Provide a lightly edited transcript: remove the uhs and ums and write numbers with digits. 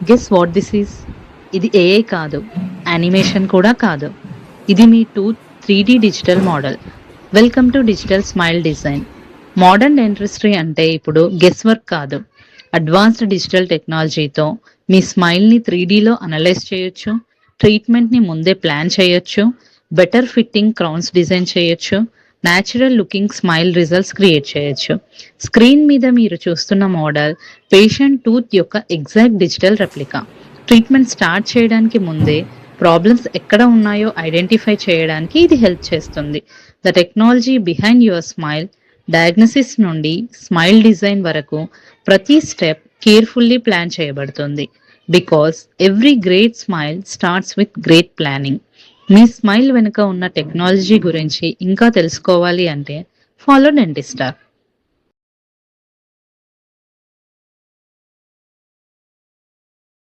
Guess what this is? ఇది AI కాదు, animation కూడా కాదు. ఇది మీ 3D digital model. Welcome to digital smile design. Modern dentistry అంటే ఇప్పుడు గెస్ వర్క్ కాదు. అడ్వాన్స్డ్ డిజిటల్ టెక్నాలజీతో మీ స్మైల్ని 3Dలో అనలైజ్ చేయొచ్చు, ట్రీట్మెంట్ని ముందే ప్లాన్ చేయొచ్చు, బెటర్ ఫిట్టింగ్ క్రౌన్స్ డిజైన్ చేయొచ్చు, natural looking smile results create చేయొచ్చు. స్క్రీన్ మీద మీరు చూస్తున్న మోడల్ పేషెంట్ టూత్ యొక్క exact digital replica. Treatment start చేయడానికి ముందే ప్రాబ్లమ్స్ ఎక్కడ ఉన్నాయో ఐడెంటిఫై చేయడానికి ఇది హెల్ప్ చేస్తుంది. The technology behind your smile, diagnosis నుండి స్మైల్ డిజైన్ వరకు ప్రతి స్టెప్ కేర్ఫుల్లీ ప్లాన్ చేయబడుతుంది. Because every great smile starts with great planning. Me smile వెనుక ఉన్న టెక్నాలజీ గురించి ఇంకా తెలుసుకోవాలి అంటే ఫాలో డెంటిస్టార్.